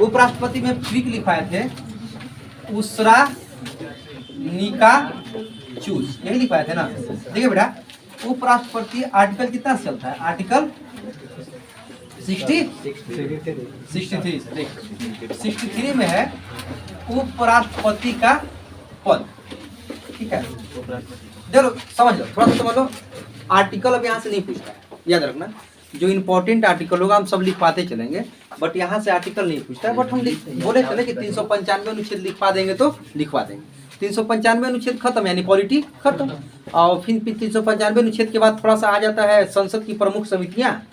उपराष्ट्रपति में ट्रिक लिखवाए थे, उसरा निका चूज, यही लिखवाए थे ना। देखिए बेटा, उपराष्ट्रपति आर्टिकल कितना चलता है, आर्टिकल 63 में है उपराष्ट्रपति का पद। ठीक है, देखो समझ लो, थोड़ा सा समझ लो। आर्टिकल अब यहाँ से नहीं पूछता है, याद रखना। जो इंपॉर्टेंट आर्टिकल होगा हम सब लिखवाते चलेंगे, बट यहाँ से आर्टिकल नहीं पूछता है। बट हम बोले चले कि 395 अनुच्छेद लिखवा देंगे तो लिखवा देंगे। 395 अनुच्छेद खत्म, यानी पॉलिटी खत्म। और फिर 395 अनुच्छेद के बाद थोड़ा सा आ जाता है संसद की प्रमुख समितियाँ,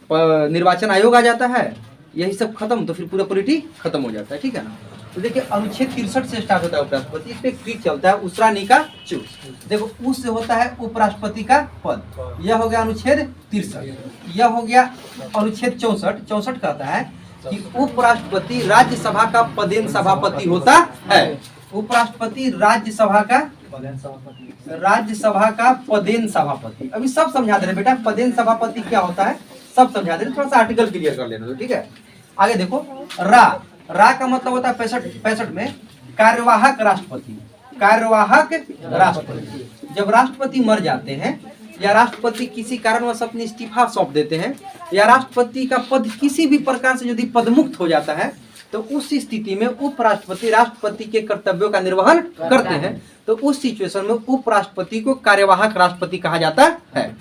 निर्वाचन आयोग आ जाता है, यही सब खत्म, तो फिर पूरा पॉलिटी खत्म हो जाता है। ठीक है ना। तो देखिए अनुच्छेद 63 से स्टार्ट होता है उपराष्ट्रपति, इस पे ट्रिक चलता है, उसरा निका चूज। देखो उस से होता है उपराष्ट्रपति का पद, यह हो गया अनुच्छेद 63। यह हो गया अनुच्छेद 64 कहता है कि उपराष्ट्रपति राज्यसभा का पदेन सभापति होता है। उपराष्ट्रपति राज्यसभा का पदेन सभापति। अभी सब समझा दे रहे बेटा, पदेन सभापति क्या होता है सब समझा दे रहे, थोड़ा सा आर्टिकल क्लियर कर लेना। ठीक है, आगे देखो। रा का मतलब होता है 65 में कार्यवाहक राष्ट्रपति। कार्यवाहक राष्ट्रपति, जब राष्ट्रपति मर जाते हैं या राष्ट्रपति किसी कारणवश अपनी इस्तीफा सौंप देते हैं या राष्ट्रपति का पद किसी भी प्रकार से यदि पदमुक्त हो जाता है, तो उस स्थिति में उपराष्ट्रपति राष्ट्रपति के कर्तव्यों का निर्वहन करते हैं। तो उस सिचुएशन में उपराष्ट्रपति को कार्यवाहक राष्ट्रपति कहा जाता है।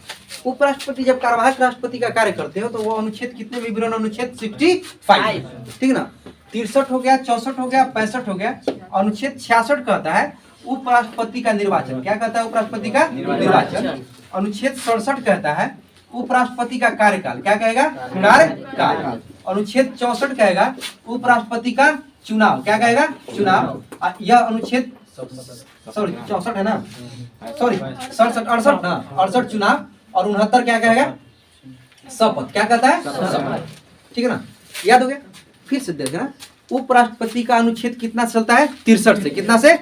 उपराष्ट्रपति जब कार्यवाहक राष्ट्रपति का कार्य करते हो तो वो अनुच्छेद कितने विवरण, अनुच्छेद 65, ठीक ना। 63 हो गया, 64 हो गया, 65 हो गया। अनुच्छेद 66 कहता है उपराष्ट्रपति का निर्वाचन। क्या कहता है, उपराष्ट्रपति का निर्वाचन। अनुच्छेद 67 कहता है उपराष्ट्रपति का कार्यकाल। क्या कहेगा, कार्यकाल। अनुच्छेद 64 कहेगा उपराष्ट्रपति का चुनाव। क्या कहेगा, चुनाव। यह अनुच्छेद 64 है ना, सॉरी 68 ना, 68 चुनाव। और 69 क्या कहेगा, शपथ। क्या कहता है, शपथ। ठीक है ना, याद हो गया। फिर से देखना, उपराष्ट्रपति का अनुच्छेद कितना चलता है, 63 से। कितना से,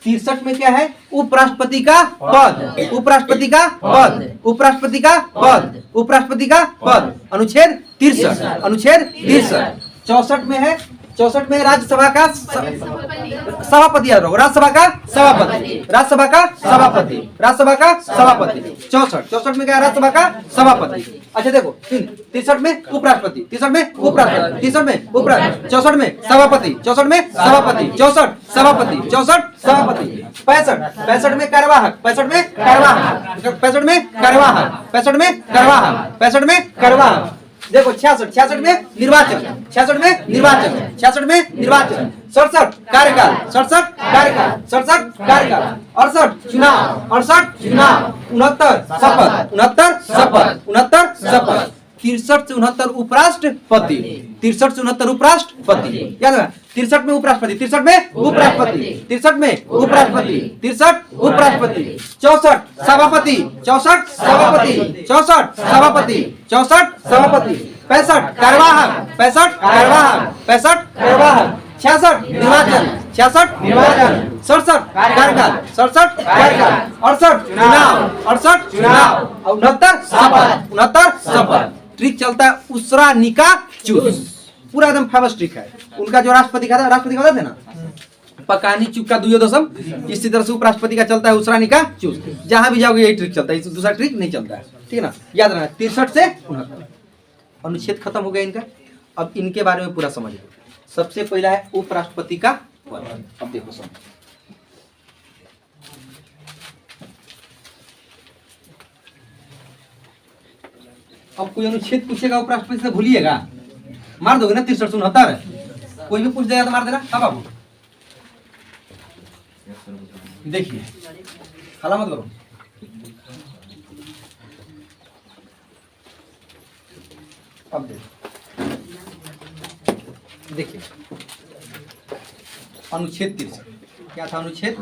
63 में क्या है, उपराष्ट्रपति का पद। उपराष्ट्रपति का पद, उपराष्ट्रपति का पद, उपराष्ट्रपति का पद। अनुच्छेद 63, अनुच्छेद 63। 64 में है, 64 में राज्यसभा का सभापति। राज्यसभा का सभापति, राज्यसभा का सभापति, राज्यसभा का सभापति। 64 में क्या है, राज्यसभा का सभापति। अच्छा देखो, 63 में उपराष्ट्रपति, 63 में उपराष्ट्रपति, 63 में उपराष्ट्रपति, 64 में सभापति, 64 में सभापति, 64 सभापति, 64 सभापति। 65 में कार्यवाहक, 65 में कार्यवाहक, 65 में कार्यवाहक, 65 में कार्यवाहक, 65 में कार्यवाहक। देखो 66 में निर्वाचन, 66 में निर्वाचन, 66 में निर्वाचन। 67 कार्यकाल, 67 कार्यकाल, 67 कार्यकाल। 68 चुनाव, 68 चुनाव। 69 शपथ, 69 शपथ, 69 शपथ। 63 से 69 उपराष्ट्रपति, 63 से 69 उपराष्ट्रपति। याद है, 63 में उपराष्ट्रपति, 63 में उपराष्ट्रपति, 63 में उपराष्ट्रपति, 63 उपराष्ट्रपति। 64 सभापति, 64 सभापति, 64 सभापति, 64 सभापति। 65 कार्यवाहक, 65 कार्यवाहक, 65 कार्यवाहक। 66 निर्वाचन, 66 निर्वाचन। 67 कार्यकाल, 67 कार्यकाल। 68 चुनाव, 68 चुनाव। 69 शपथ, 69 शपथ। ट्रिक चलता है उसरा निका चूस, पूरा एकदम फेमस ट्रिक है उनका। जो राष्ट्रपति का था, राष्ट्रपति का थे ना, पकानी चुका दुयो दसम, इसी तरह से उपराष्ट्रपति का चलता है उसरा निका चूस। जहां भी जाओगे यही ट्रिक चलता है, दूसरा ट्रिक नहीं चलता है। ठीक है ना, याद रखना। 63 से 69 अनुच्छेद खत्म हो गया इनका। अब इनके बारे में पूरा समझ लो। सबसे पहला है उपराष्ट्रपति का पद। अब देखो समझ, अब कोई अनुच्छेद पूछेगा उपराष्ट्रपति से भूलिएगा, मार दोगे ना। 63 से 69 कोई भी पूछ देगा तो मार देना। हाँ बाबू, देखिए हला मत करो। अब देखिए अनुच्छेद 63 क्या था, अनुच्छेद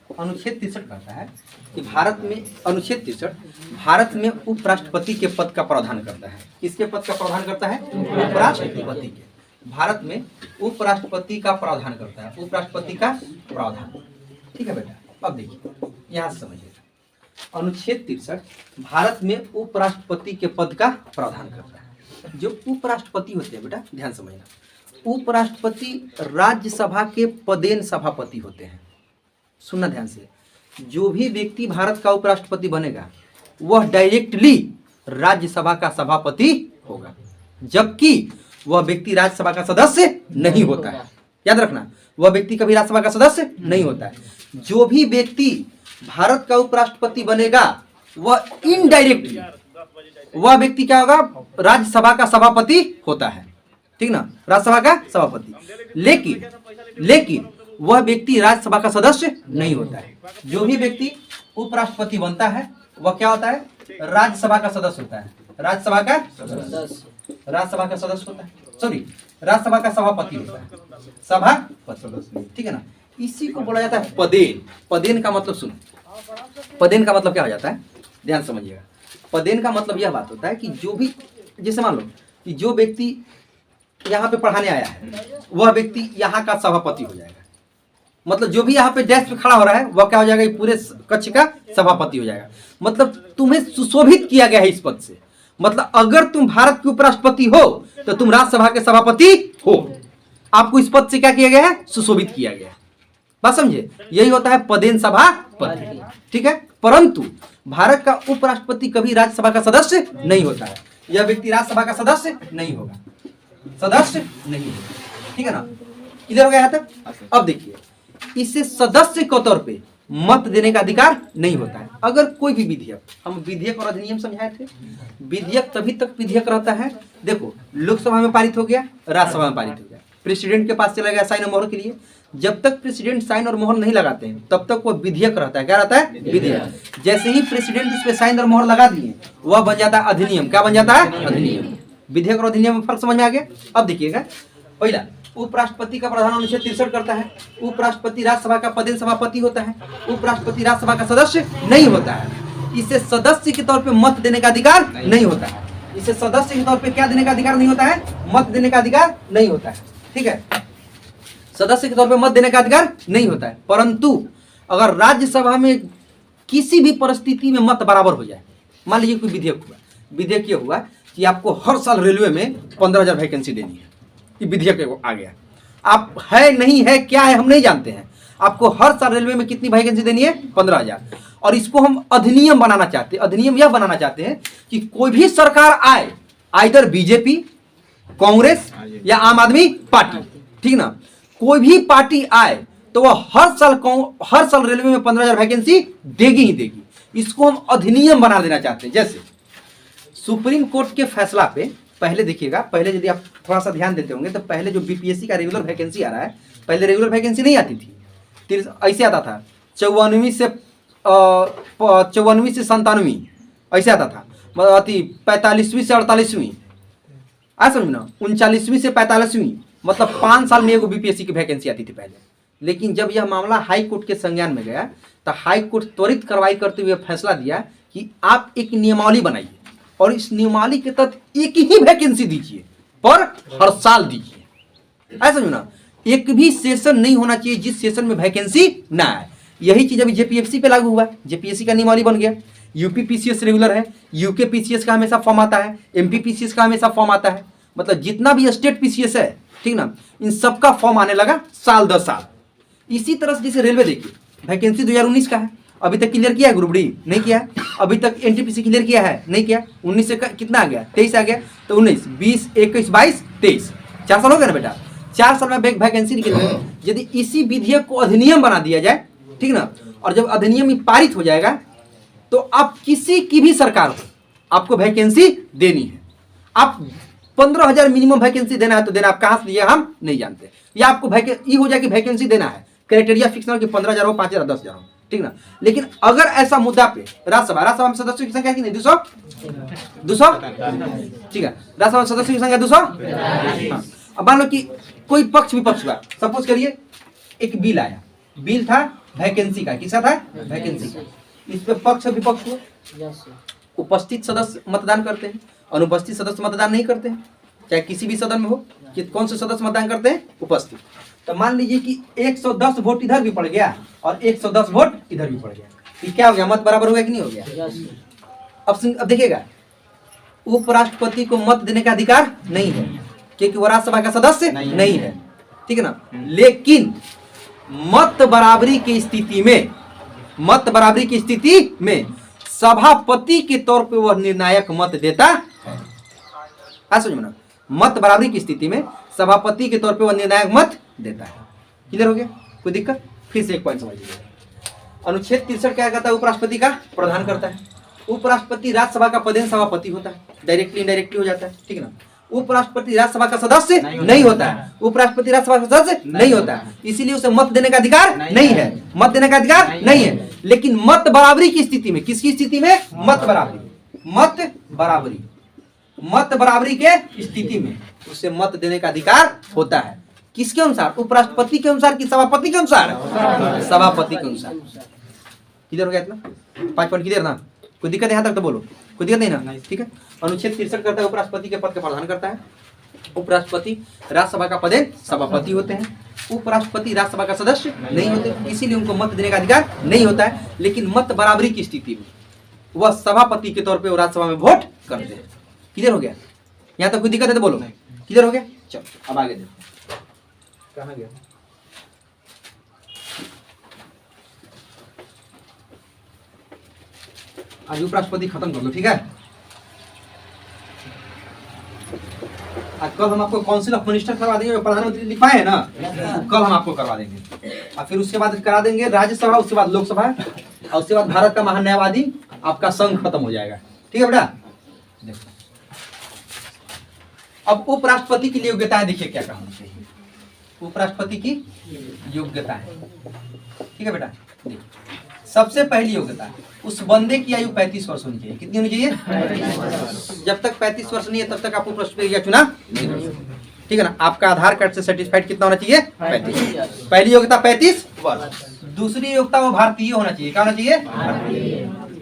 63 कहता है कि भारत में, अनुच्छेद 63 भारत में उपराष्ट्रपति के पद का प्रावधान करता है। किसके पद का प्रावधान करता है, उपराष्ट्रपति के। भारत में उपराष्ट्रपति का प्रावधान करता है, उपराष्ट्रपति का प्रावधान। ठीक है बेटा, अब देखिए यहाँ से समझिएगा। अनुच्छेद 63 भारत में उपराष्ट्रपति के पद का प्रावधान करता है। जो उपराष्ट्रपति होते हैं बेटा ध्यान समझना, उपराष्ट्रपति राज्यसभा के पदेन सभापति होते हैं। सुनना ध्यान से, जो भी व्यक्ति भारत का उपराष्ट्रपति बनेगा वह डायरेक्टली राज्यसभा का सभापति होगा, जबकि वह व्यक्ति राज्यसभा का सदस्य नहीं होता है। याद रखना, वह व्यक्ति कभी राज्यसभा का सदस्य नहीं होता है। जो भी व्यक्ति भारत का उपराष्ट्रपति बनेगा वह इनडायरेक्टली वह व्यक्ति क्या होगा, राज्यसभा का सभापति होता है, ठीक ना, राज्यसभा का सभापति। लेकिन वह व्यक्ति राज्यसभा का सदस्य नहीं होता है। जो भी व्यक्ति उपराष्ट्रपति बनता है वह क्या होता है, राज्यसभा का सदस्य होता है, राज्यसभा का सदस्य होता है, सॉरी राज्यसभा का सभापति होता है, सभापति, ठीक है ना। इसी को बोला जाता है पदेन। पदेन का मतलब सुनो, पदेन का मतलब क्या हो जाता है, ध्यान समझिएगा। पदेन का मतलब यह बात होता है कि जो भी, जैसे मान लो कि जो व्यक्ति यहाँ पे पढ़ाने आया है वह व्यक्ति यहाँ का सभापति हो जाएगा। मतलब जो भी यहाँ पे डेस्क पे खड़ा हो रहा है वह क्या हो जाएगा, पूरे कक्ष का सभापति हो जाएगा। मतलब तुम्हें सुशोभित किया गया है इस पद से। मतलब अगर तुम भारत के उपराष्ट्रपति हो तो तुम राज्यसभा के सभापति हो। आपको इस पद से क्या किया गया है, सुशोभित किया गया है। बात समझे, यही होता है पदेन सभापति, ठीक है। परंतु भारत का उपराष्ट्रपति कभी राज्यसभा का सदस्य नहीं होता है। यह व्यक्ति राज्यसभा का सदस्य नहीं होगा, सदस्य नहीं होगा, ठीक है ना। इधर हो गया यहाँ तक। अब देखिए, इसे सदस्य के तौर पे मत देने का अधिकार नहीं होता है। अगर कोई भी विधेयक, हम विधेयक और अधिनियम समझाए थे, विधेयक तभी तक विधेयक रहता है, देखो लोकसभा में पारित हो गया, राज्यसभा में पारित हो गया, प्रेसिडेंट के पास चला गया साइन और मोहर के लिए। जब तक प्रेसिडेंट साइन और मोहर नहीं लगाते हैं तब तक वो विधेयक रहता है। क्या रहता है, विधेयक। जैसे ही प्रेसिडेंट उस पर साइन और मोहर लगा दिए वह बन जाता है अधिनियम। क्या बन जाता है, अधिनियम। विधेयक और अधिनियम में फर्क समझ में आ गया। अब देखिएगा, पहला उपराष्ट्रपति का प्रावधान अनुच्छेद 63 करता है, उपराष्ट्रपति राज्यसभा का पदेन सभापति होता है, उपराष्ट्रपति राज्यसभा का सदस्य नहीं होता है। इसे सदस्य के तौर पे मत देने का अधिकार नहीं होता है। इसे सदस्य के तौर पे क्या देने का अधिकार नहीं होता है, मत देने का अधिकार नहीं होता है, ठीक है। सदस्य के तौर पे मत देने का अधिकार नहीं होता है। परंतु अगर राज्यसभा में किसी भी परिस्थिति में मत बराबर हो जाए, मान लीजिए कोई विधेयक हुआ, विधेयक ये हुआ कि आपको हर साल रेलवे में 15,000 वैकेंसी देनी है, ये विधेयक आ गया। आप है नहीं है क्या है हम नहीं जानते हैं, आपको हर साल रेलवे में कितनी वैकेंसी देनी है, 15,000। और इसको हम अधिनियम बनाना चाहते हैं। अधिनियम यह बनाना चाहते हैं कि कोई भी सरकार आए, आइदर बीजेपी, कांग्रेस या आम आदमी पार्टी, ठीक ना, कोई भी पार्टी आए तो वह हर साल रेलवे में 15,000 वैकेंसी देगी ही देगी। इसको हम अधिनियम बना देना चाहते हैं। जैसे सुप्रीम कोर्ट के फैसला पे पहले देखिएगा, पहले यदि आप थोड़ा सा ध्यान देते होंगे तो पहले जो बीपीएससी का रेगुलर वैकेंसी आ रहा है, पहले रेगुलर वैकेंसी नहीं आती थी, ऐसे आता था 54वीं से 97वीं, ऐसे आता था। मतलब 45वीं से 48वीं, आ समझ ना, 39वीं से 45वीं, मतलब 5 साल में एगो बीपीएससी की वैकेंसी आती थी पहले। लेकिन जब यह मामला हाई कोर्ट के संज्ञान में गया तो हाई कोर्ट त्वरित कार्रवाई करते हुए फैसला दिया कि आप एक नियमावली बनाइए और इस नियमावली के तहत एक ही वैकेंसी दीजिए पर हर साल दीजिए। ऐसा समझो ना, एक भी सेशन नहीं होना चाहिए जिस सेशन में वैकेंसी ना आए। यही चीज अभी जेपीएससी पे लागू हुआ, जेपीएससी का नियमावली बन गया। यूपी पीसीएस रेगुलर है, यूके पीसीएस का हमेशा फॉर्म आता है, एमपी पीसीएस का हमेशा फॉर्म आता है। मतलब जितना भी स्टेट पीसीएस है, ठीक ना, इन सबका फॉर्म आने लगा साल दर साल। इसी तरह से जैसे रेलवे देखिए, वैकेंसी 2019 का है, अभी तक क्लियर किया है ग्रुप डी? नहीं किया। अभी तक एनटीपीसी क्लियर किया है? नहीं किया। 19 से कितना आ गया? 23 आ गया। तो 19, 20, 21, 22, 23, 4 साल हो गया ना बेटा। 4 साल में वैकेंसी निकल गई। यदि इसी विधेयक को अधिनियम बना दिया जाए, ठीक ना, और जब अधिनियम पारित हो जाएगा तो आप किसी की भी सरकार हो, आपको वैकेंसी देनी है। आप 15,000 मिनिमम वैकेंसी देना है तो देना, आप कहाँ से दिया हम नहीं जानते। या आपको ये हो जाए कि वैकेंसी देना है, क्राइटेरिया फिक्स ना हो कि 15,000 हो, 5,000, 10,000 हो, ठीक ना। लेकिन अगर ऐसा मुद्दा पे राज्यसभा में सदस्यों की संख्या कितनी? 200, ठीक है। राज्यसभा में सदस्यों की संख्या 200। अब मान लो कि कोई पक्ष विपक्ष हुआ, सपोज करिए एक बिल आया, बिल था वैकेंसी का, किसका था? वैकेंसी का। इस पे पक्ष विपक्ष हुआ, उपस्थित सदस्य मतदान करते हैं, अनुपस्थित सदस्य मतदान नहीं करते हैं, चाहे किसी भी सदन में हो। कि कौन से सदस्य मतदान करते हैं? उपस्थित। तो मान लीजिए कि 110 वोट इधर भी पड़ गया और 110 वोट इधर भी पड़ गया, तो क्या हो गया? मत बराबर हो गया कि नहीं हो गया? अब देखिएगा, उपराष्ट्रपति को मत देने का अधिकार नहीं है क्योंकि वो राज्यसभा का सदस्य नहीं है, ठीक है ना। लेकिन मत बराबरी की स्थिति में सभापति के तौर पे वह निर्णायक मत देता है। समझ में ना, मत बराबरी की स्थिति में सभापति के तौर पे वह निर्णायक मत देता है। क्लियर हो गया, कोई दिक्कत? फिर से एक पॉइंट समझ लीजिए। अनुच्छेद 63 क्या कहता है? उपराष्ट्रपति का प्रधान करता है। उपराष्ट्रपति राज्यसभा का पदेन सभापति होता है, डायरेक्टली इनडायरेक्टली हो जाता है, ठीक है ना। उपराष्ट्रपति राज्यसभा का सदस्य नहीं होता है, उपराष्ट्रपति राज्यसभा का सदस्य नहीं होता है, इसीलिए उसे मत देने का अधिकार नहीं है, मत देने का अधिकार नहीं है। लेकिन मत बराबरी की स्थिति में, किसकी स्थिति में? मत बराबरी के स्थिति में उसे मत देने का अधिकार होता है। किसके अनुसार? उपराष्ट्रपति के अनुसार कि सभापति के अनुसार? सभापति के अनुसार। क्लियर हो गया इतना? 5 पॉइंट क्लियर ना? कोई दिक्कत यहाँ तक तो बोलो, कोई दिक्कत नहीं ना? ठीक है। अनुच्छेद 63 करता है उपराष्ट्रपति के पद का प्रधान करता है। उपराष्ट्रपति राज्यसभा का पदेन सभापति होते हैं। उपराष्ट्रपति राज्यसभा का सदस्य नहीं होते, इसीलिए उनको मत देने का अधिकार नहीं होता है। लेकिन मत बराबरी की स्थिति में वह सभापति के तौर पर राज्यसभा में वोट करते हैं। क्लियर हो गया? यहाँ तक कोई दिक्कत है तो बोलो। क्लियर हो गया? चलो अब आगे देखो, कहाँ गया? आज उपराष्ट्रपति खत्म कर लो, ठीक है। आज कल हम आपको काउंसिल ऑफ मिनिस्टर करवा देंगे, जो प्रधानमंत्री लिखवाए है ना, तो कल हम आपको करवा देंगे। और फिर उसके बाद करा देंगे राज्यसभा, उसके बाद लोकसभा, और उसके बाद भारत का महान्यायवादी, आपका संघ खत्म हो जाएगा। ठीक है बेटा? देखो अब उपराष्ट्रपति की योग्यताएं देखिए क्या कहना चाहिए। उपराष्ट्रपति की योग्यता है, ठीक है बेटा। देखिए सबसे पहली योग्यता, उस बंदे की आयु 35 वर्ष होनी चाहिए। कितनी होनी चाहिए? 35। जब तक 35 वर्ष नहीं है तब तक आप उपराष्ट्रपति का चुनाव नहीं कर सकते, ठीक है ना। आपका आधार कार्ड से सर्टिफाइड कितना होना चाहिए? 35। पहली योग्यता 35 वर्ष। दूसरी योग्यता वो भारतीय होना चाहिए। क्या होना चाहिए?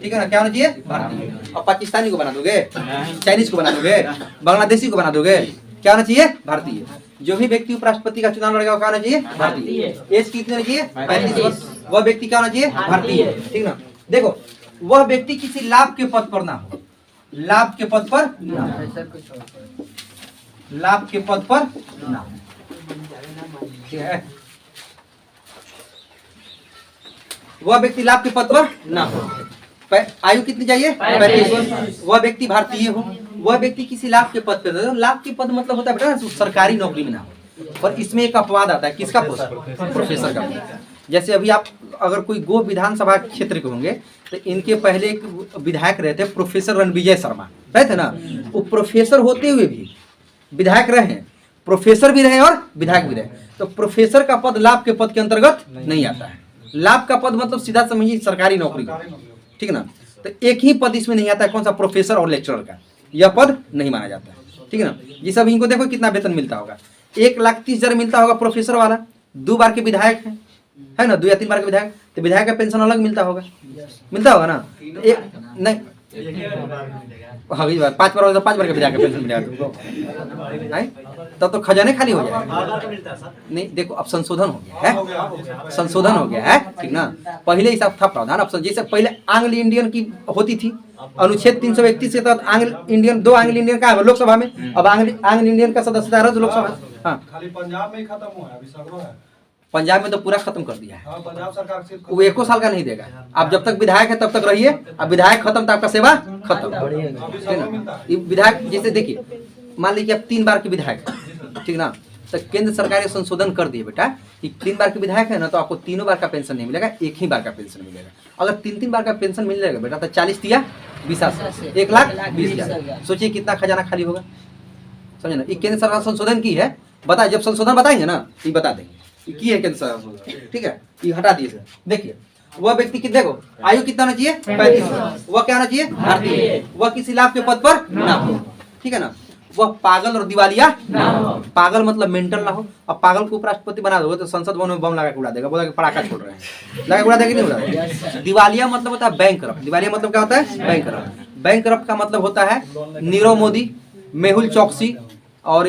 ठीक है ना। क्या होना चाहिए? भारतीय। अब पाकिस्तानी को बना दोगे, चाइनीज को बना दोगे, बांग्लादेशी को बना दोगे, क्या होना चाहिए? भारतीय। जो भी व्यक्ति उपराष्ट्रपति का चुनाव लड़ेगा क्या होना चाहिए? भारतीय। एज कितनी होनी चाहिए? 35 वर्ष। वह व्यक्ति क्या होना चाहिए? भारतीय, ठीक ना। देखो वह व्यक्ति किसी लाभ के पद पर ना हो, लाभ के पद पर ना हो, लाभ के पद पर ना हो, ठीक है। वह व्यक्ति लाभ के पद पर ना हो। आयु कितनी चाहिए? 35 वर्ष। वह व्यक्ति भारतीय हो। वह व्यक्ति किसी लाभ के पद पर, लाभ के पद मतलब होता है बेटा सरकारी नौकरी में ना हो। पर इसमें एक अपवाद आता है, किसका? प्रोफेसर का। जैसे अभी आप अगर कोई गो विधानसभा क्षेत्र के होंगे तो इनके पहले एक विधायक रहे थे, प्रोफेसर रणविजय शर्मा रहे थे ना। वो प्रोफेसर होते हुए भी विधायक रहे हैं, प्रोफेसर भी रहे और विधायक भी रहे। तो प्रोफेसर का पद लाभ के पद के अंतर्गत नहीं आता है। लाभ का पद मतलब सीधा समझिए सरकारी नौकरी, ठीक ना। तो एक ही पद इसमें नहीं आता है, कौन सा? प्रोफेसर और लेक्चरर का। यह पद नहीं माना जाता है, ठीक है ना। ये सब इनको देखो कितना वेतन मिलता होगा, 1,30,000 मिलता होगा प्रोफेसर वाला। 2 बार के विधायक है ना, 2 या 3 बार के विधायक, तो विधायक का पेंशन अलग मिलता होगा, मिलता होगा ना। तो एक नहीं, हाँ 5 बार तो 5 बार के विधायक का पेंशन मिलेगा तुमको, तब तो खजाने खाली हो जाएगा। नहीं देखो अब संशोधन हो गया है, संशोधन हो गया है, ठीक ना। पहले हिसाब था प्रावधान, अब जैसे पहले आंग्ल इंडियन की होती थी, अनुच्छेद 331 के तहत आंग्ल इंडियन, 2 आंग्ल इंडियन का लोकसभा में, अब आंग्ल इंडियन का सदस्यता रद्द लोकसभा। हाँ खाली पंजाब में ही खत्म हुआ है, अभी सगरो है। पंजाब में तो पूरा खत्म कर दिया है। हाँ, पंजाब सरकार सिर्फ वो 1 साल का नहीं देगा। आप जब तक विधायक है तब तक रहिए, अब विधायक खत्म तो आपका सेवा खत्म। विधायक जैसे देखिए, मान लीजिए आप 3 बार के विधायक, ठीक ना, तो केंद्र सरकार ने संशोधन कर दिए बेटा कि 3 बार के विधायक है ना, तो आपको 3 बार का पेंशन नहीं मिलेगा, 1 ही बार का पेंशन मिलेगा। अगर 3 बार का पेंशन मिल जाएगा बेटा तो 40 या 20 1,20,000। सोचिए कितना खजाना खाली होगा, समझे ना। ये केंद्र सरकार संशोधन की है, बता, जब संशोधन बताएंगे ना ये बता देंगे की है केंद्र सरकार, ठीक है। ये हटा दिए सर। देखिए वह व्यक्ति की देखो आयु कितना होना चाहिए? 35 वर्ष। वह क्या होना चाहिए? भारतीय। वह किसी लाभ के पद पर ना हो, ठीक है ना। वह पागल और दिवालिया ना हो। पागल मतलब मेंटल ना हो। अब पागल को उपराष्ट्रपति बना दोगे तो संसद भवन में बम लगा के उड़ा देगा, बोला कि पटाखा छोड़ रहे हैं, लगा के उड़ा देगा कि नहीं उड़ा देगा। दिवालिया मतलब होता है बैंक करप्ट। दिवालिया मतलब क्या होता है? Bank corrupt. बैंक करप्ट का मतलब होता है नीरव मोदी, मेहुल चौकसी और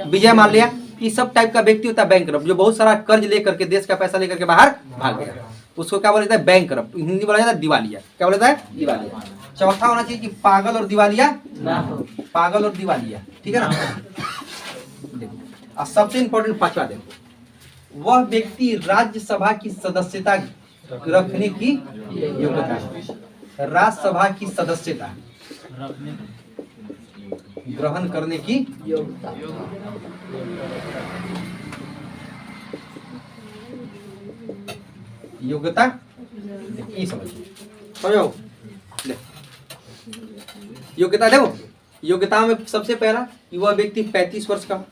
विजय माल्या, ये सब टाइप का व्यक्ति होता है बैंक करप्ट, जो बहुत सारा कर्ज लेकर के, देश का पैसा लेकर के बाहर भाग गया, उसको क्या बोला जाता है? Bank corrupt. हिंदी बोला जाता है दिवालिया। क्या बोला जाता है? दिवालिया। चौथा होना चाहिए कि पागल और दिवालिया ना हो, पागल और दिवालिया, ठीक है ना। देखो और सबसे इंपॉर्टेंट पांचवा देखो, वह व्यक्ति राज्यसभा की सदस्यता रखने की योग्यता है, राज्यसभा की सदस्यता ग्रहण करने की योग्यता, ये समझो, योग्यता देखो, योग्यता में सबसे पहला कि वह व्यक्ति 35 वर्ष का हो,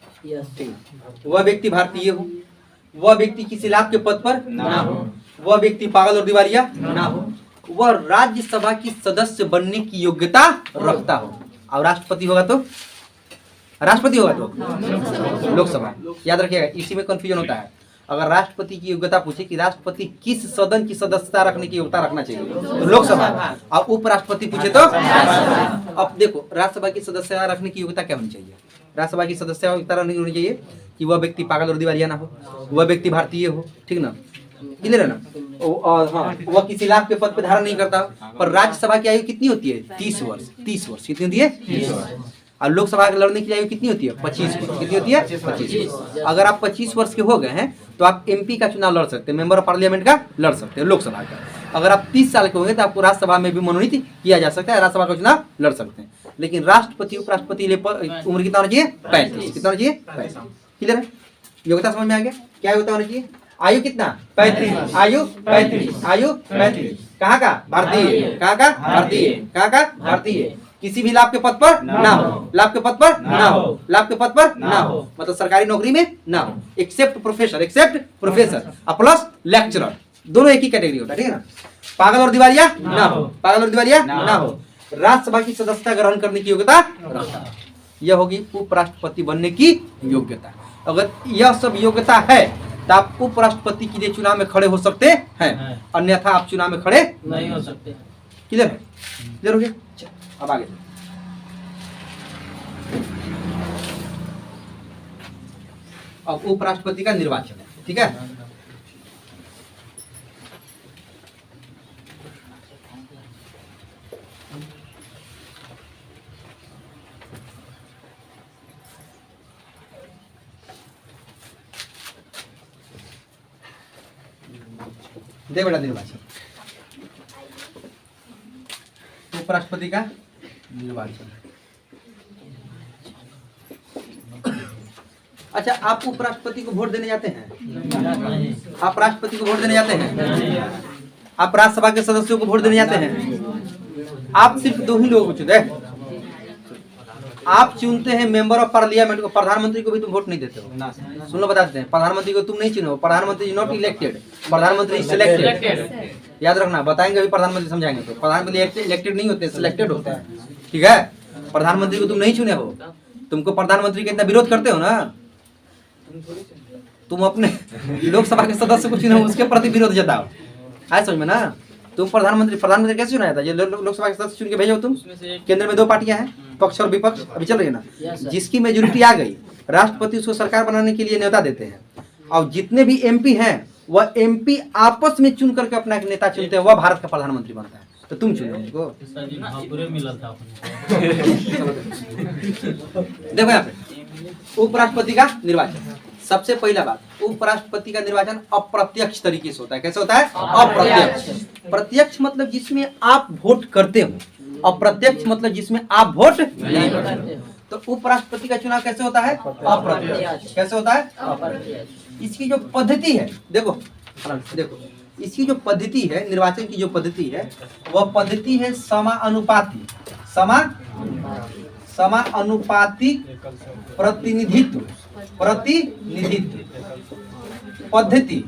ठीक है, वह व्यक्ति भारतीय हो, वह व्यक्ति किसी लाभ के पद पर ना हो, वह व्यक्ति पागल और दिवालिया ना हो, वह राज्यसभा की सदस्य बनने की योग्यता रखता हो। और राष्ट्रपति होगा तो, राष्ट्रपति होगा तो लोकसभा, याद रखिएगा, इसी में कंफ्यूजन होता है। अगर राष्ट्रपति की योग्यता पूछे कि राष्ट्रपति किस सदन की सदस्यता रखने की योग्यता रखना चाहिए, तो लोकसभा। और उपराष्ट्रपति पूछे तो, अब देखो राज्यसभा की सदस्यता रखने की योग्यता क्या होनी चाहिए, राज्यसभा की सदस्यता योग्यता होनी चाहिए कि वह व्यक्ति पागल और दिवालिया ना हो, वह व्यक्ति भारतीय हो, ठीक ना, क्लियर है ना। और हाँ, वह किसी लाभ के पद पर धारण नहीं करता। पर राज्यसभा की आयु कितनी होती है, 30 वर्ष, 30 वर्ष कितनी होती है, 30 वर्ष। और लोकसभा के लड़ने की आयु कितनी होती है, 25 वर्ष, कितनी होती है, 25। अगर आप 25 वर्ष के हो गए हैं तो आप MP का चुनाव लड़ सकते हैं, मेंबर ऑफ पार्लियामेंट का लड़ सकते हैं, लोकसभा का। अगर आप 30 साल के होंगे तो आपको राज्यसभा में भी मनोनीत किया जा सकता है, राज्यसभा का चुनाव लड़ सकते हैं। लेकिन राष्ट्रपति उपराष्ट्रपति उम्र कितना होना चाहिए, 35, कितना होना चाहिए, 35, क्लियर है। योग्यता समझ में आ गया, क्या योग्यता होना चाहिए, आयु कितना, 35, आयु 35, आयु 35, कहाँ का, भारतीय, कहाँ का, भारतीय, कहाँ का, भारतीय, किसी भी लाभ के पद पर ना हो, लाभ के पद पर ना हो, लाभ के पद पर ना हो, मतलब सरकारी नौकरी में ना हो, except professor, except professor plus lecturer, दोनों एक ही कैटेगरी होता है, ठीक है ना। पागल और दिवालिया ना हो, पागल और दिवालिया ना हो, राज्यसभा की सदस्यता ग्रहण करने की योग्यता रखता है। यह होगी उपराष्ट्रपति बनने की योग्यता। अगर यह सब योग्यता है तो आप उपराष्ट्रपति के लिए चुनाव में खड़े हो सकते हैं, अन्यथा आप चुनाव में खड़े नहीं हो सकते। क्लियर है, क्लियर हो गया। अब आगे अब उपराष्ट्रपति का निर्वाचन है, ठीक है। दे बेटा निर्वाचन, उपराष्ट्रपति का निर्वाचन। अच्छा, आप उपराष्ट्रपति को वोट देने जाते हैं, आप राष्ट्रपति को वोट देने जाते हैं, आप राज्यसभा के सदस्यों को वोट देने जाते हैं। आप सिर्फ दो ही लोगों को चुनते हैं, आप चुनते हैं मेंबर ऑफ पार्लियामेंट को, प्रधानमंत्री को भी तुम वोट नहीं देते हो। सुन लो, बता देते हैं, प्रधानमंत्री को तुम नहीं चुनो, प्रधानमंत्री इज नॉट इलेक्टेड, प्रधानमंत्री सिलेक्टेड। याद रखना, बताएंगे अभी प्रधानमंत्री समझाएंगे, तो प्रधानमंत्री इलेक्टेड नहीं होते, सिलेक्टेड होते हैं, ठीक है। प्रधानमंत्री को तुम नहीं चुने हो, तुमको प्रधानमंत्री का इतना विरोध करते हो ना, तुम अपने लोकसभा के सदस्य को चुने, उसके प्रति विरोध जताओ, आए समझ में ना। तुम प्रधानमंत्री कैसे चुना जाता है, लोकसभा के सदस्य चुन के भेजो तुम। केंद्र में दो पार्टियां हैं, पक्ष और विपक्ष, अभी चल रही है ना। जिसकी मेजोरिटी आ गई, राष्ट्रपति उसको सरकार बनाने के लिए न्योता देते हैं, और जितने भी MP हैं वह MP आपस में चुन करके अपना एक नेता चुनते हैं, वह भारत का प्रधानमंत्री बनता है। तो तुम चुनो उनको। देखो यहाँ पे उपराष्ट्रपति का निर्वाचन, सबसे पहला बात, उपराष्ट्रपति का निर्वाचन अप्रत्यक्ष तरीके से होता है। कैसे होता है, अप्रत्यक्ष। प्रत्यक्ष मतलब जिसमें आप वोट करते हो, अप्रत्यक्ष मतलब जिसमें आप वोट नहीं करते। तो उपराष्ट्रपति का चुनाव कैसे होता है, अप्रत्यक्ष। कैसे होता है, अप्रत्यक्ष। इसकी जो पद्धति है, देखो देखो, इसकी जो पद्धति है, निर्वाचन की जो पद्धति है, वह पद्धति है समानुपाती, समानुपातिक प्रतिनिधित्व, पद्धति,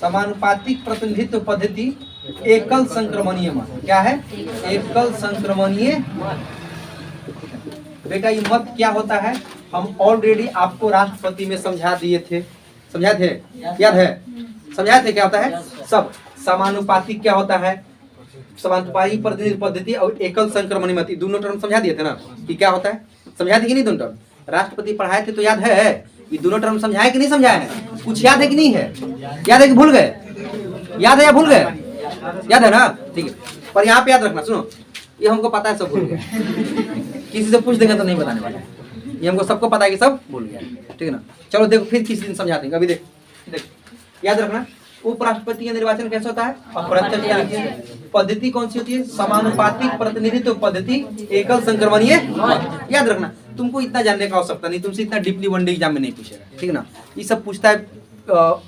समानुपातिक प्रतिनिधित्व पद्धति, एकल संक्रमणीय मत। क्या है, एकल संक्रमणीय। बेटा ये मत क्या होता है, हम ऑलरेडी आपको राष्ट्रपति में समझा दिए थे, समझाए थे, याद है, समझाए थे क्या होता है सब। समानुपातिक क्या होता है, समानुपातिक प्रतिनिधित्व पद्धति और एकल संक्रमणीय मत, दोनों टर्म समझा दिए थे ना कि क्या होता है, समझा थे कि नहीं दोनों टर्म। राष्ट्रपति पढ़ाए थे तो याद है, ये दोनों टर्म समझाए कि नहीं समझाए हैं, कुछ याद है कि नहीं है, याद है कि भूल गए, याद है या भूल गए, याद है ना, ठीक है। पर यहाँ पे याद रखना, सुनो, ये हमको पता है सब भूल गया। किसी से पूछ देंगे तो नहीं बताने वाला है, ये हमको सबको पता है कि सब भूल गया, ठीक है ना। चलो देखो फिर किसी दिन समझा देंगे। अभी देख याद रखना, उपराष्ट्रपति का निर्वाचन कैसे होता है? अप्रत्यक्ष पद्धति कौन सी होती है? समानुपातिक प्रतिनिधित्व पद्धति, एकल संक्रमणीय मत। याद रखना, तुमको इतना जानने का आवश्यकता नहीं, तुमसे इतना डीपली वनडे एग्जाम में नहीं पूछेगा, ठीक है ना। ये सब पूछता है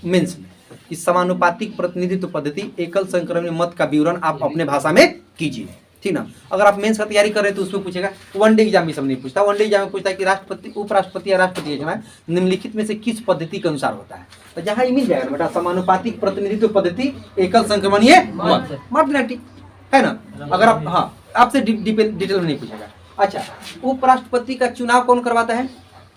मेंस में कि समानुपातिक प्रतिनिधित्व पद्धति, एकल संक्रमणीय मत का विवरण आप अपने भाषा में कीजिए, ठीक ना। अगर आप मेंस का तैयारी कर रहे हैं तो उसमें पूछेगा। वनडे एग्जाम में सब नहीं पूछता, वनडे एग्जाम में पूछता है कि राष्ट्रपति, उपराष्ट्रपति या राष्ट्रपति चुनाव निम्नलिखित में से किस पद्धति के अनुसार होता है। तो जहाँ मिल जाएगा बेटा, समानुपातिक प्रतिनिधित्व पद्धति, एकल संक्रमणीय मत, मार देना, ठीक है ना। अगर आप, हाँ, आपसे डिटेल में नहीं पूछेगा। अच्छा, उपराष्ट्रपति का चुनाव कौन करवाता है?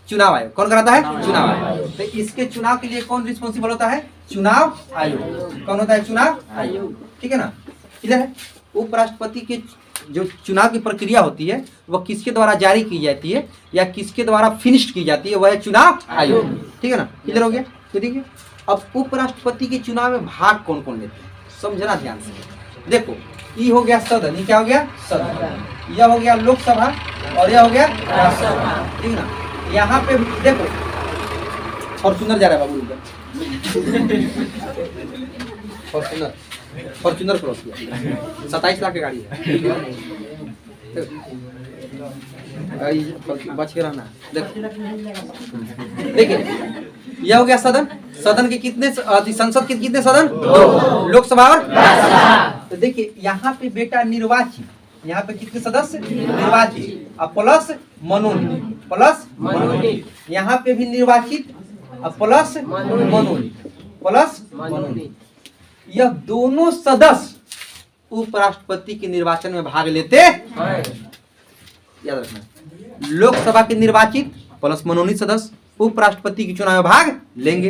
चुनाव आयोग। कौन कराता है? चुनाव आयोग। तो इसके चुनाव के लिए कौन रिस्पॉन्सिबल होता है? चुनाव आयोग। कौन होता है? चुनाव आयोग, ठीक है ना। इधर है उपराष्ट्रपति के जो चुनाव की प्रक्रिया होती है वह किसके द्वारा जारी की जाती है या किसके द्वारा फिनिश्ड की जाती है? वह है चुनाव आयोग, ठीक है ना। क्लियर हो गया? तो देखिए, अब उपराष्ट्रपति के चुनाव में भाग कौन कौन लेते हैं, समझना ध्यान से। देखो, ये हो गया सदन, ये क्या हो गया? सदन। यह हो गया लोकसभा और यह हो गया राज्यसभा, ठीक है ना। यहाँ पे देखो, फॉर्चूनर जा रहा है बाबू, फॉर्चूनर क्रॉस किया, 27 लाख की गाड़ी है, बच के रहना। देखिए, यह हो गया सदन। सदन के कितने, संसद के कितने सदन? 2, लोकसभा और राज्यसभा। तो देखिए यहाँ पे बेटा निर्वाचित, यहाँ पे कितने सदस्य? निर्वाचित प्लस मनोनीत, प्लस मनोनीत। यहाँ पे भी निर्वाचित प्लस मनोनीत, प्लस मनोनीत। यह दोनों सदस्य उपराष्ट्रपति के निर्वाचन में भाग लेते हैं। याद रखना, लोकसभा के निर्वाचित प्लस मनोनीत सदस्य उपराष्ट्रपति के चुनाव में भाग लेंगे।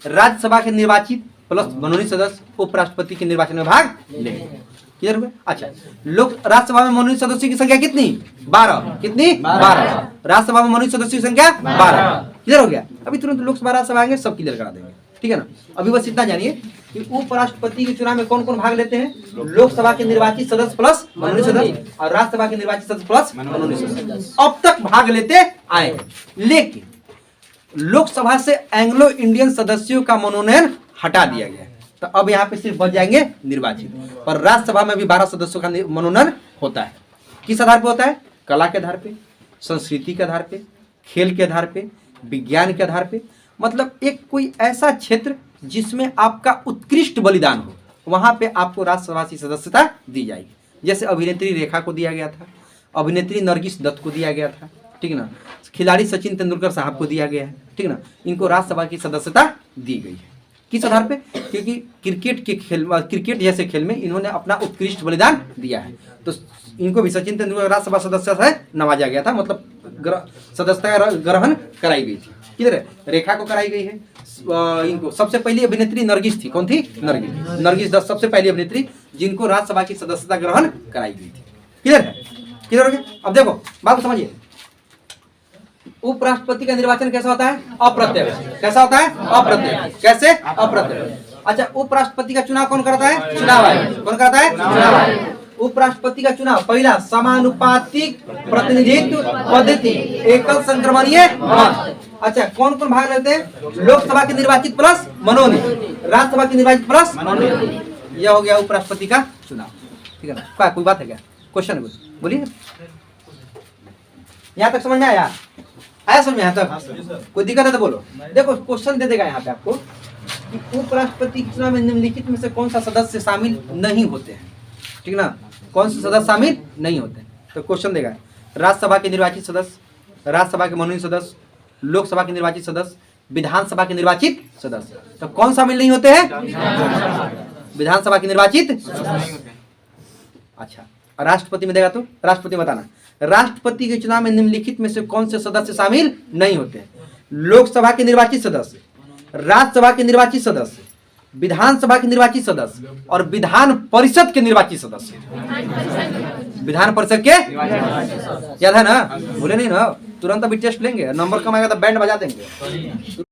राज्यसभा के निर्वाचित प्लस मनोनीत सदस्य उपराष्ट्रपति के निर्वाचन में भाग लेंगे। क्लियर हुआ? अच्छा, लोक राज्यसभा में मनोनीत सदस्यों की संख्या कितनी? 12। कितनी? 12। राज्यसभा में मनोनीत सदस्यों की संख्या 12। क्लियर हो गया? अभी तुरंत लोकसभा राज्यसभा आएंगे, सब क्लियर करा देंगे, ठीक है ना। अभी बस इतना जानिए कि उपराष्ट्रपति के चुनाव में कौन कौन भाग लेते हैं? लोकसभा के निर्वाचित सदस्य प्लस मनोनीत सदस्य और राज्यसभा के निर्वाचित सदस्य प्लस मनोनीत सदस्य अब तक भाग लेते आए। लेकिन लोकसभा से एंग्लो इंडियन सदस्यों का मनोनयन हटा दिया गया, तो अब यहाँ पे सिर्फ बच जाएंगे निर्वाचित। पर राज्यसभा में भी 12 सदस्यों का मनोनयन होता है। किस आधार पे होता है? कला के आधार पे, संस्कृति के आधार पे, खेल के आधार पे, विज्ञान के आधार पे। मतलब एक कोई ऐसा क्षेत्र जिसमें आपका उत्कृष्ट बलिदान हो, वहां पे आपको राज्यसभा की सदस्यता दी जाएगी। जैसे अभिनेत्री रेखा को दिया गया था, अभिनेत्री नरगिस दत्त को दिया गया था, ठीक है ना। खिलाड़ी सचिन तेंदुलकर साहब को दिया गया है, ठीक है ना। इनको राज्यसभा की सदस्यता दी गई है। किस आधार पे? क्योंकि क्रिकेट जैसे खेल में इन्होंने अपना उत्कृष्ट बलिदान दिया है, तो इनको भी सचिन तेंदुलकर राज्यसभा सदस्य से नवाजा गया था, मतलब सदस्यता ग्रहण कराई गई थी। किधर है? रेखा को कराई गई है। इनको सबसे पहली अभिनेत्री नरगिस थी। कौन थी? नरगिस दत्त सबसे पहली अभिनेत्री जिनको राज्यसभा की सदस्यता ग्रहण कराई गई थी। क्लियर है? क्लियर हो गया? अब देखो बात समझिए, उपराष्ट्रपति का निर्वाचन कैसा होता है? अप्रत्यक्ष। कैसा होता है? अप्रत्यक्ष। कैसे? अप्रत्यक्ष। अच्छा, उपराष्ट्रपति का चुनाव कौन करता है? चुनाव आयोग। कौन करता है? चुनाव आयोग। उपराष्ट्रपति का चुनाव पहला समानुपातिक प्रतिनिधित्व पद्धति, एकल संक्रमणीय मत। अच्छा, कौन कौन भाग लेते हैं? लोकसभा के निर्वाचित प्लस मनोनीत, राज्यसभा के निर्वाचित प्लस मनोनीत। यह हो गया उपराष्ट्रपति का चुनाव, ठीक है ना। कोई बात है क्या? क्वेश्चन बोलिए। यहाँ तक समझ में आया? आया समझ में? यहाँ तक कोई दिक्कत है तो बोलो। देखो क्वेश्चन दे देगा यहाँ पे आपको कि उपराष्ट्रपति के चुनाव में निम्नलिखित में से कौन सा सदस्य शामिल नहीं होते हैं, ठीक ना। कौन से सदस्य शामिल नहीं होते हैं? तो क्वेश्चन देगा, राज्यसभा के निर्वाचित सदस्य, राज्यसभा के मनोनीत सदस्य, लोकसभा के निर्वाचित सदस्य, विधानसभा के निर्वाचित सदस्य। तो कौन शामिल नहीं होते हैं? विधानसभा के निर्वाचित। अच्छा, राष्ट्रपति में देगा तो राष्ट्रपति बताना, राष्ट्रपति के चुनाव में निम्नलिखित में से कौन से सदस्य शामिल नहीं होते हैं? लोकसभा के निर्वाचित सदस्य, राज्यसभा के निर्वाचित सदस्य, विधानसभा के निर्वाचित सदस्य और विधान परिषद के निर्वाचित सदस्य। विधान परिषद के याद है ना? बोले नहीं ना? तुरंत अभी टेस्ट लेंगे, नंबर कम आएगा तो बैंड बजा देंगे।